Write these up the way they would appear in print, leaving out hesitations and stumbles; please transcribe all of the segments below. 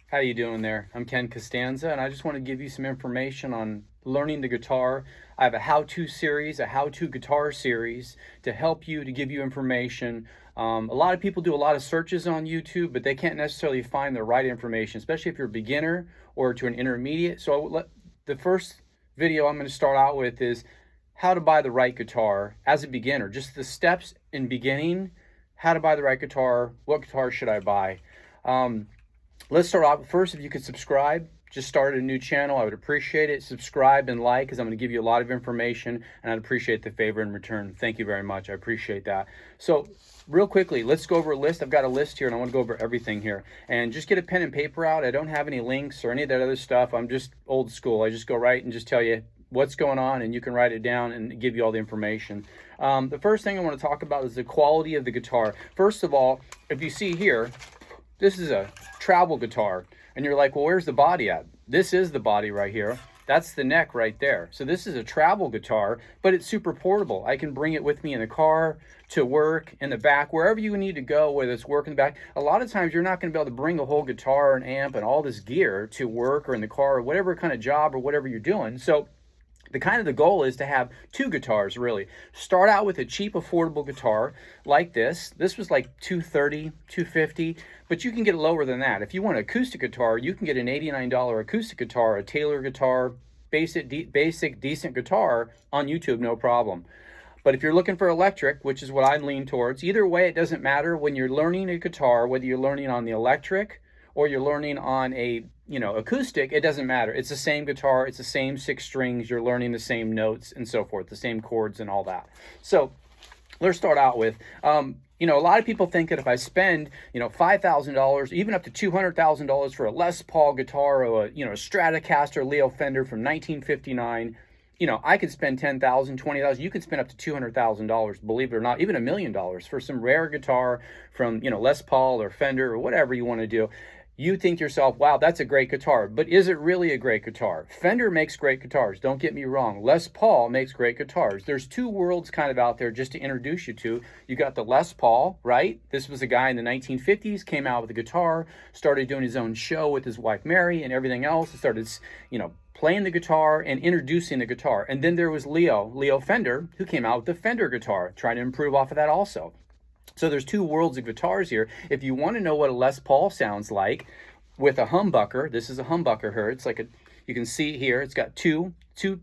How you doing there? I'm Ken Costanza, and I just want to give you some information on learning the guitar. I have a how-to series, a how-to guitar series to help you, to give you information. A lot of people do a lot of searches on YouTube, but they can't necessarily find the right information, especially if you're a beginner or to an intermediate. So the first video I'm going to start out with is how to buy the right guitar as a beginner. Just the steps in beginning, how to buy the right guitar, what guitar should I buy? Let's start off first. If you could subscribe, just started a new channel, I would appreciate it. Subscribe and like, because I'm going to give you a lot of information, and I'd appreciate the favor in return. Thank you very much. I appreciate that. So real quickly, let's go over a list. I've got a list here, and I want to go over everything here. And just get a pen and paper out. I don't have any links or any of that other stuff. I'm just old school. I just go right and just tell you what's going on, and you can write it down and give you all the information. The first thing I want to talk about is the quality of the guitar. First of all, if you see here, this is a travel guitar, and you're like, well, where's the body at? This is the body right here. That's the neck right there. So this is a travel guitar, but it's super portable. I can bring it with me in the car, to work, in the back, wherever you need to go, whether it's work in the back. A lot of times you're not going to be able to bring a whole guitar and amp and all this gear to work or in the car or whatever kind of job or whatever you're doing. So the goal is to have two guitars, really. Start out with a cheap, affordable guitar like this. This was like $230, $250, but you can get lower than that. If you want an acoustic guitar, you can get an $89 acoustic guitar, a Taylor guitar, basic, decent guitar on YouTube, no problem. But if you're looking for electric, which is what I lean towards, either way, it doesn't matter. When you're learning a guitar, whether you're learning on the electric or you're learning on a acoustic, it doesn't matter. It's the same guitar, it's the same 6 strings, you're learning the same notes and so forth, the same chords and all that. So let's start out with, a lot of people think that if I spend, $5,000, even up to $200,000 for a Les Paul guitar or a Stratocaster Leo Fender from 1959, I could spend $10,000, $20,000. You could spend up to $200,000, believe it or not, even $1 million for some rare guitar from, Les Paul or Fender or whatever you want to do. You think to yourself, wow, that's a great guitar, but is it really a great guitar? Fender makes great guitars, don't get me wrong. Les Paul makes great guitars. There's two worlds kind of out there just to introduce you to. You got the Les Paul, right? This was a guy in the 1950s, came out with a guitar, started doing his own show with his wife Mary and everything else, and started, playing the guitar and introducing the guitar. And then there was Leo Fender, who came out with the Fender guitar, trying to improve off of that also. So there's two worlds of guitars here. If you want to know what a Les Paul sounds like with a humbucker, this is a humbucker here. It's like you can see here, it's got two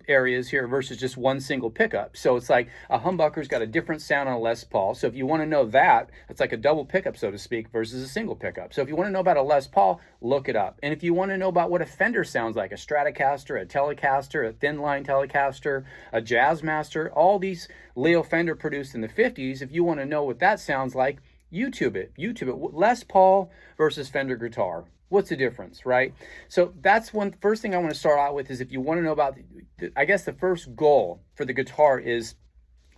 areas here versus just one single pickup. So it's like a humbucker's got a different sound on a Les Paul. So if you want to know that, it's like a double pickup, so to speak, versus a single pickup. So if you want to know about a Les Paul, look it up. And if you want to know about what a Fender sounds like, a Stratocaster, a Telecaster, a thin line Telecaster, a Jazzmaster, all these Leo Fender produced in the 50s, if you want to know what that sounds like, YouTube it. Les Paul versus Fender guitar. What's the difference, right? So that's first thing I want to start out with is if you want to know about, I guess the first goal for the guitar is,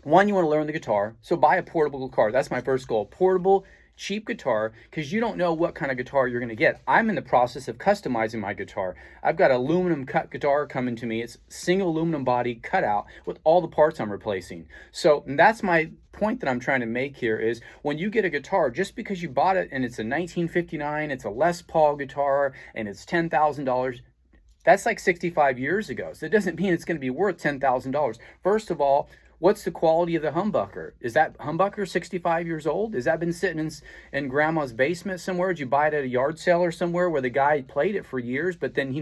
one, you want to learn the guitar. So buy a portable guitar. That's my first goal. Portable, cheap guitar, because you don't know what kind of guitar you're going to get. I'm in the process of customizing my guitar. I've got an aluminum cut guitar coming to me. It's single aluminum body cut out with all the parts I'm replacing. So that's my point that I'm trying to make here is when you get a guitar, just because you bought it and it's a 1959, it's a Les Paul guitar and it's $10,000, that's like 65 years ago. So it doesn't mean it's going to be worth $10,000. First of all, what's the quality of the humbucker? Is that humbucker 65 years old? Has that been sitting in grandma's basement somewhere? Did you buy it at a yard sale or somewhere where the guy played it for years, but then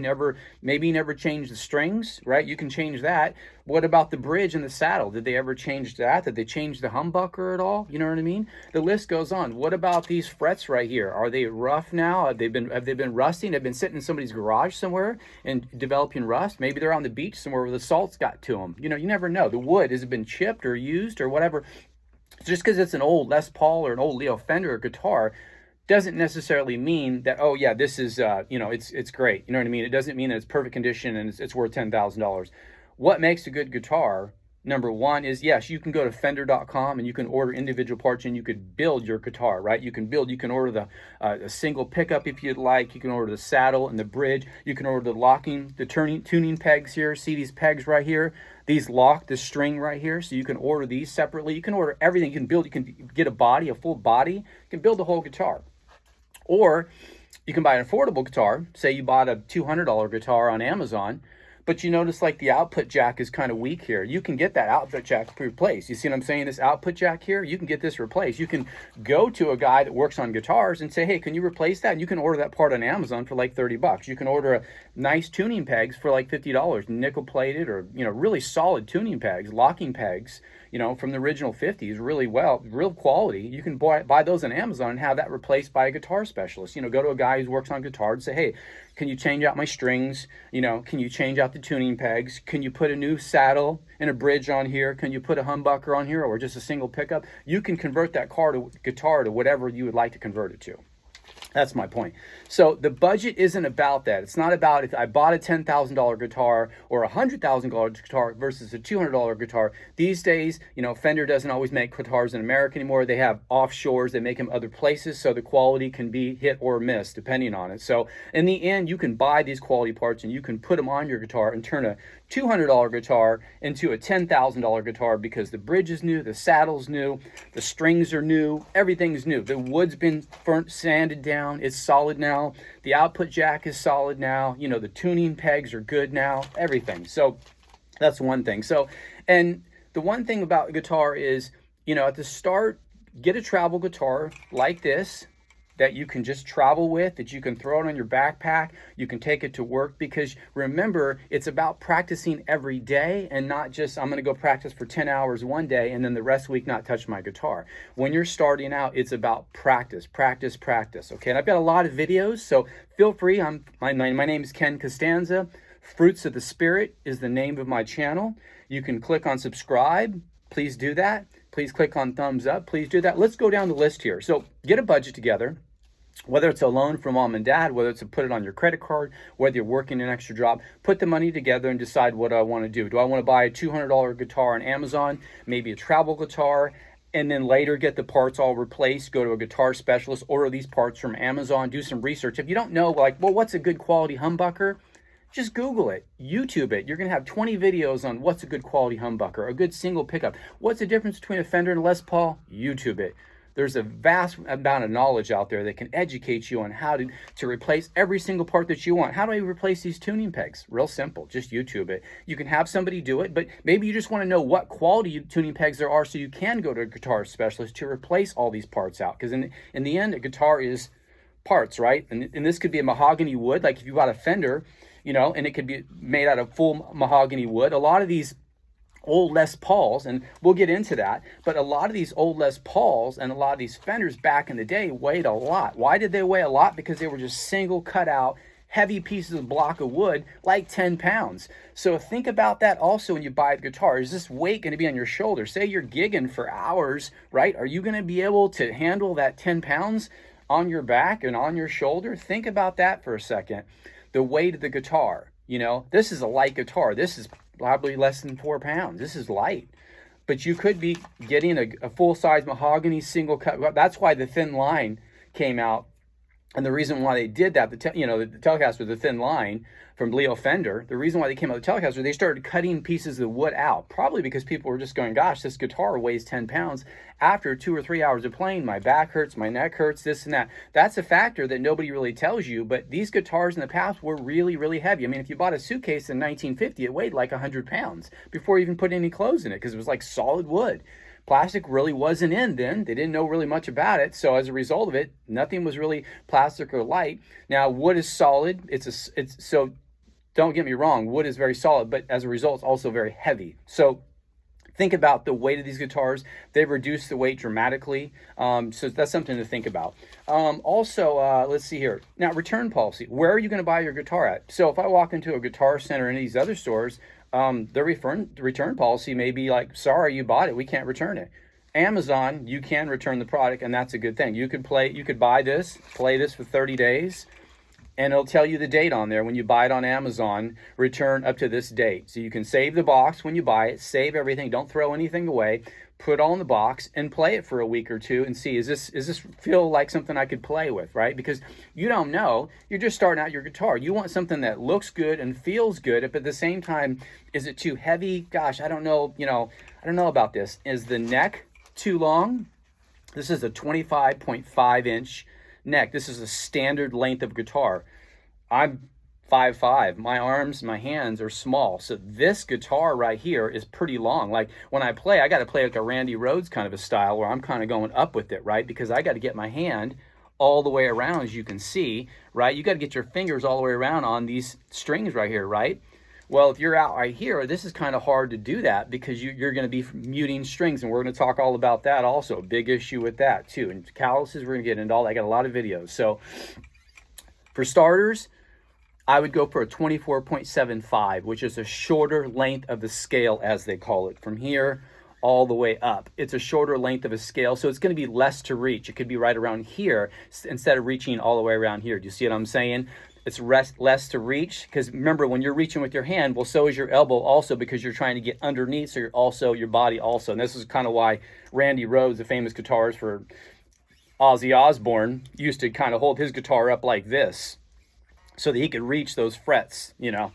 maybe he never changed the strings, right? You can change that. What about the bridge and the saddle? Did they ever change that? Did they change the humbucker at all? You know what I mean? The list goes on. What about these frets right here? Are they rough now? Have they been rusting? They've been sitting in somebody's garage somewhere and developing rust. Maybe they're on the beach somewhere where the salt's got to them. You never know. The wood, has it been chipped or used or whatever? Just because it's an old Les Paul or an old Leo Fender guitar doesn't necessarily mean that, oh yeah, this is, it's great. You know what I mean? It doesn't mean that it's perfect condition and it's worth $10,000. What makes a good guitar, number one, is yes, you can go to fender.com and you can order individual parts and you could build your guitar, right? You can order a single pickup if you'd like. You can order the saddle and the bridge. You can order the tuning pegs here. See these pegs right here? These lock the string right here. So you can order these separately. You can order everything. You can get a full body. You can build the whole guitar. Or You can buy an affordable guitar. Say you bought a $200 guitar on Amazon, but you notice like the output jack is kind of weak here. You can get that output jack replaced. You see what I'm saying? This output jack here, you can get this replaced. You can go to a guy that works on guitars and say, hey, can you replace that? And you can order that part on Amazon for like 30 bucks. You can order a nice tuning pegs for like $50, nickel plated, or, you know, really solid tuning pegs, locking pegs, you know, from the original 50s, really real quality. You can buy those on Amazon and have that replaced by a guitar specialist. You know, go to a guy who works on guitars and say, hey, can you change out my strings? You know, can you change out the tuning pegs? Can you put a new saddle and a bridge on here? Can you put a humbucker on here, or just a single pickup? You can convert that guitar to whatever you would like to convert it to. That's my point. So the budget isn't about that. It's not about if I bought a $10,000 guitar or a $100,000 guitar versus a $200 guitar. These days, you know, Fender doesn't always make guitars in America anymore. They have offshores. They make them other places, so the quality can be hit or miss depending on it. So in the end, you can buy these quality parts and you can put them on your guitar and turn a $200 guitar into a $10,000 guitar because the bridge is new, the saddle's new, the strings are new, everything's new. The wood's been sanded down, it's solid now. The output jack is solid now. You know, the tuning pegs are good now, everything. So that's one thing. So, and the one thing about guitar is, you know, at the start, get a travel guitar like this that you can just travel with, that you can throw it on your backpack, you can take it to work, because remember, it's about practicing every day and not just, I'm gonna go practice for 10 hours one day and then the rest of the week not touch my guitar. When you're starting out, it's about practice, practice, practice, okay? And I've got a lot of videos, so feel free. My name is Ken Costanza. Fruits of the Spirit is the name of my channel. You can click on subscribe, please do that. Please click on thumbs up, please do that. Let's go down the list here. So get a budget together, whether it's a loan from mom and dad, whether it's to put it on your credit card, whether you're working an extra job, put the money together and decide what I want to do. Do I want to buy a $200 guitar on Amazon, maybe a travel guitar, and then later get the parts all replaced, go to a guitar specialist, order these parts from Amazon, do some research. If you don't know, like, well, what's a good quality humbucker? Just Google it, YouTube it. You're gonna have 20 videos on what's a good quality humbucker, a good single pickup. What's the difference between a Fender and a Les Paul? YouTube it. There's a vast amount of knowledge out there that can educate you on how to replace every single part that you want. How do I replace these tuning pegs? Real simple, just YouTube it. You can have somebody do it, but maybe you just wanna know what quality tuning pegs there are so you can go to a guitar specialist to replace all these parts out. Because in the end, a guitar is parts, right? And this could be a mahogany wood, like if you bought a Fender, you know, and it could be made out of full mahogany wood. A lot of these old Les Pauls, and we'll get into that, but a lot of these old Les Pauls and a lot of these Fenders back in the day weighed a lot. Why did they weigh a lot? Because they were just single cut out, heavy pieces of block of wood, like 10 pounds. So think about that also when you buy a guitar. Is this weight going to be on your shoulder? Say you're gigging for hours, right? Are you going to be able to handle that 10 pounds on your back and on your shoulder? Think about that for a second. The weight of the guitar, you know, this is a light guitar. This is probably less than 4 pounds. This is light, but you could be getting a full-size mahogany single cut. That's why the thin line came out. And the reason why they did that, the Telecaster, the thin line from Leo Fender, the reason why they came out with the Telecaster, they started cutting pieces of wood out, probably because people were just going, gosh, this guitar weighs 10 pounds. After 2 or 3 hours of playing, my back hurts, my neck hurts, this and that. That's a factor that nobody really tells you, but these guitars in the past were really, really heavy. I mean, if you bought a suitcase in 1950, it weighed like 100 pounds before you even put any clothes in it, because it was like solid wood. Plastic really wasn't in then. They didn't know really much about it. So as a result of it, nothing was really plastic or light. Now, wood is solid. So don't get me wrong, wood is very solid, but as a result, it's also very heavy. So think about the weight of these guitars. They've reduced the weight dramatically. So that's something to think about. Let's see here. Now, return policy. Where are you going to buy your guitar at? So if I walk into a Guitar Center or any of these other stores, the return policy may be like, sorry, you bought it, we can't return it. Amazon, you can return the product, and that's a good thing. You could buy this, play this for 30 days, and it'll tell you the date on there. When you buy it on Amazon, return up to this date. So you can save the box when you buy it, save everything, don't throw anything away, put it all in the box and play it for a week or two and see, is this feel like something I could play with, right? Because you don't know, you're just starting out your guitar. You want something that looks good and feels good, but at the same time, is it too heavy? Gosh, I don't know, I don't know about this. Is the neck too long? This is a 25.5 inch neck. This is a standard length of guitar. I'm 5'5". My arms, my hands are small. So this guitar right here is pretty long. Like when I play, I got to play like a Randy Rhoads kind of a style where I'm kind of going up with it, right? Because I got to get my hand all the way around, as you can see, right? You got to get your fingers all the way around on these strings right here, right? Well, if you're out right here, this is kind of hard to do that because you're going to be muting strings, and we're going to talk all about that also. Big issue with that too. And calluses, we're going to get into all that. I got a lot of videos. So for starters, I would go for a 24.75, which is a shorter length of the scale, as they call it, from here all the way up. It's a shorter length of a scale, so it's going to be less to reach. It could be right around here instead of reaching all the way around here. Do you see what I'm saying? It's less to reach, because remember, when you're reaching with your hand, well, so is your elbow also, because you're trying to get underneath, so you're also your body also. And this is kind of why Randy Rhoads, the famous guitarist for Ozzy Osbourne, used to kind of hold his guitar up like this so that he could reach those frets, you know.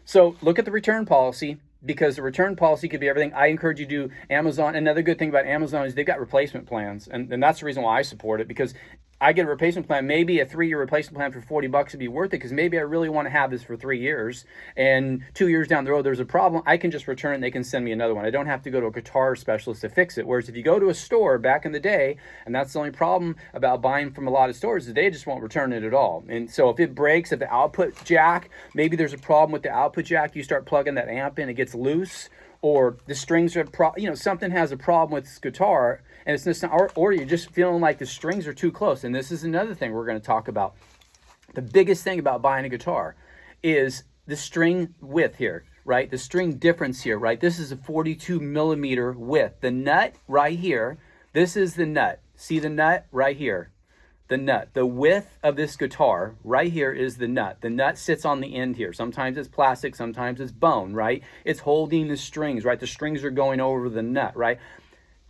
So look at the return policy, because the return policy could be everything. I encourage you to do Amazon. Another good thing about Amazon is they've got replacement plans, and that's the reason why I support it, because I get a replacement plan. Maybe a 3-year replacement plan for $40 would be worth it, because maybe I really want to have this for 3 years, and 2 years down the road there's a problem. I can just return it and they can send me another one. I don't have to go to a guitar specialist to fix it. Whereas if you go to a store back in the day, and that's the only problem about buying from a lot of stores, is they just won't return it at all. And so if it breaks, if the output jack, maybe there's a problem with the output jack, you start plugging that amp in, it gets loose, or the strings are, something has a problem with this guitar, and it's just, or you're just feeling like the strings are too close. And this is another thing we're going to talk about. The biggest thing about buying a guitar is the string width here, right? The string difference here, right? This is a 42 millimeter width. The nut right here, this is the nut. See the nut right here? The nut. The width of this guitar right here is the nut. The nut sits on the end here. Sometimes it's plastic, sometimes it's bone, right? It's holding the strings, right? The strings are going over the nut, right?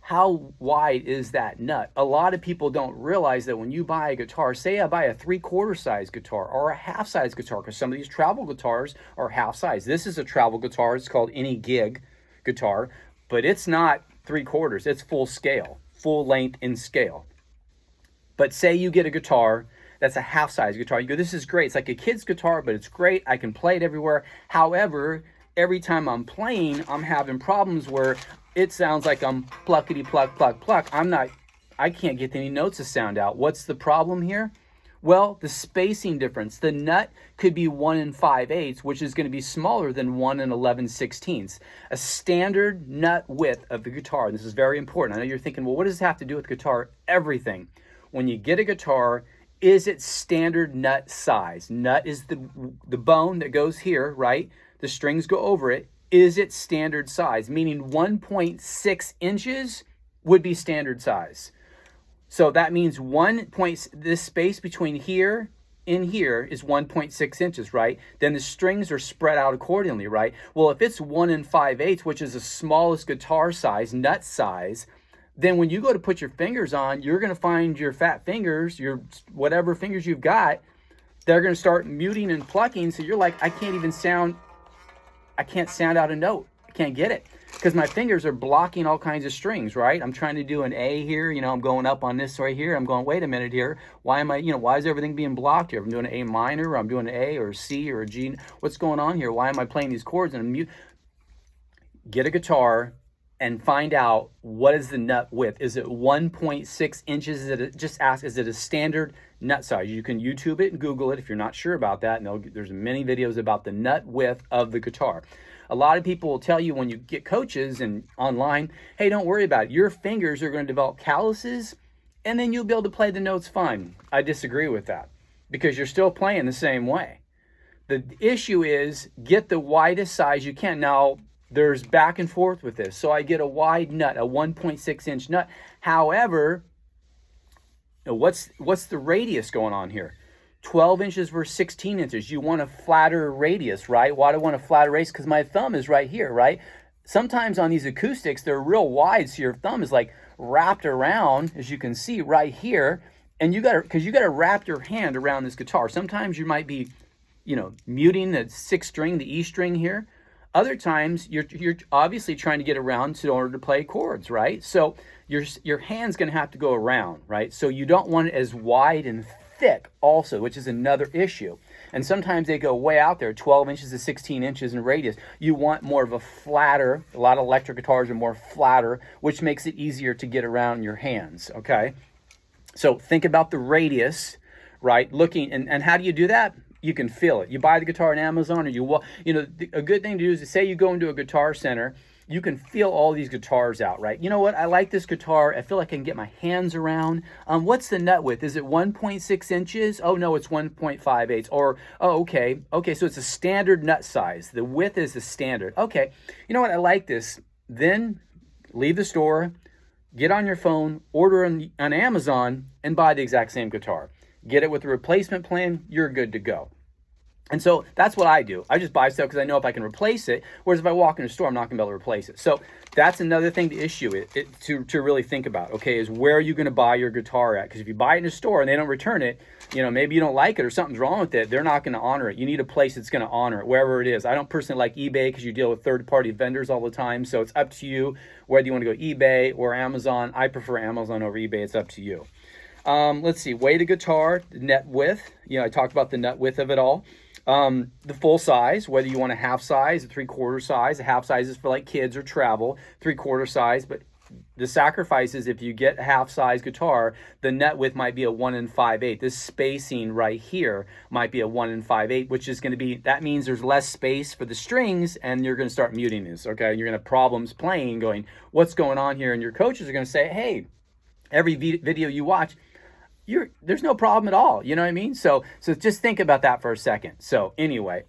How wide is that nut? A lot of people don't realize that when you buy a guitar, say I buy a 3/4 size guitar or a half size guitar, because some of these travel guitars are half size. This is a travel guitar. It's called Any Gig guitar, but it's not 3/4. It's full scale, full length in scale. But say you get a guitar that's a half size guitar. You go, this is great. It's like a kid's guitar, but it's great. I can play it everywhere. However, every time I'm playing, I'm having problems where it sounds like I'm pluckety pluck, pluck, pluck. I can't get any notes to sound out. What's the problem here? Well, the spacing difference. The nut could be 1 5/8, which is going to be smaller than 1 11/16. A standard nut width of the guitar, and this is very important. I know you're thinking, well, what does this have to do with guitar? Everything. When you get a guitar, is it standard nut size? Nut is the bone that goes here, right? The strings go over it. Is it standard size? Meaning 1.6 inches would be standard size. So that means this space between here and here is 1.6 inches, right? Then the strings are spread out accordingly, right? Well, if it's 1 5/8, which is the smallest guitar size, nut size, then when you go to put your fingers on, you're going to find your fat fingers, your whatever fingers you've got, they're going to start muting and plucking. So you're like, I can't sound out a note. I can't get it because my fingers are blocking all kinds of strings, right? I'm trying to do an A here. I'm going up on this right here. I'm going, wait a minute here. Why am I, why is everything being blocked here? I'm doing an A minor, or I'm doing an A or a C or a G. What's going on here? Why am I playing these chords and I'm mute? Get a guitar and find out what is the nut width. Is it 1.6 inches? Is it a standard nut size? You can YouTube it and Google it if you're not sure about that. And there's many videos about the nut width of the guitar. A lot of people will tell you when you get coaches and online, hey, don't worry about it. Your fingers are going to develop calluses and then you'll be able to play the notes fine. I disagree with that because you're still playing the same way. The issue is get the widest size you can. Now, there's back and forth with this. So I get a wide nut, a 1.6 inch nut. However, what's the radius going on here? 12 inches versus 16 inches. You want a flatter radius, right? Why do I want a flatter radius? Because my thumb is right here, right? Sometimes on these acoustics, they're real wide. So your thumb is like wrapped around, as you can see right here. And you got to wrap your hand around this guitar. Sometimes you might be, muting the 6th string, the E string here. Other times you're obviously trying to get around in order to play chords, right? So your hand's going to have to go around, right? So you don't want it as wide and thick also, which is another issue. And sometimes they go way out there, 12 inches to 16 inches in radius. You want more of a flatter, a lot of electric guitars are more flatter, which makes it easier to get around your hands, okay? So think about the radius, right? Looking, and how do you do that? You can feel it. You buy the guitar on Amazon, or a good thing to do is to say you go into a guitar center, you can feel all these guitars out, right? You know what? I like this guitar. I feel like I can get my hands around. What's the nut width? Is it 1.6 inches? Oh, no, it's 1.58. Or, oh, okay. Okay, so it's a standard nut size. The width is the standard. Okay, you know what? I like this. Then leave the store, get on your phone, order on Amazon, and buy the exact same guitar. Get it with a replacement plan, you're good to go. And so that's what I do. I just buy stuff because I know if I can replace it, whereas if I walk in a store, I'm not going to be able to replace it. So that's another thing to issue to really think about, okay, is where are you going to buy your guitar at? Because if you buy it in a store and they don't return it, maybe you don't like it or something's wrong with it, they're not going to honor it. You need a place that's going to honor it, wherever it is. I don't personally like eBay because you deal with third-party vendors all the time, so it's up to you whether you want to go eBay or Amazon. I prefer Amazon over eBay. It's up to you. Let's see, weight of guitar, net width. I talked about the net width of it all. The full size, whether you want a half size, a 3/4 size. A half size is for like kids or travel, 3/4 size. But the sacrifice is if you get a half size guitar, the net width might be a 1 5/8. This spacing right here might be a 1 5/8, which is going to be, that means there's less space for the strings and you're going to start muting this, okay? You're going to have problems playing, going, what's going on here? And your coaches are going to say, hey, every video you watch, there's no problem at all. You know what I mean? So just think about that for a second. So anyway,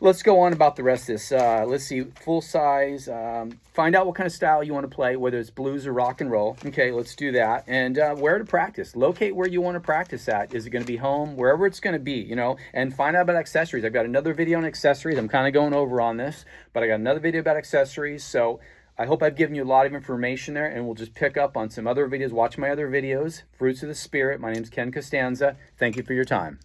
let's go on about the rest of this. Let's see, full size. Find out what kind of style you want to play, whether it's blues or rock and roll. Okay, let's do that. And where to practice. Locate where you want to practice at. Is it going to be home? Wherever it's going to be, and find out about accessories. I've got another video on accessories. I'm kind of going over on this, but I got another video about accessories. So I hope I've given you a lot of information there, and we'll just pick up on some other videos. Watch my other videos. Fruits of the Spirit. My name's Ken Costanza. Thank you for your time.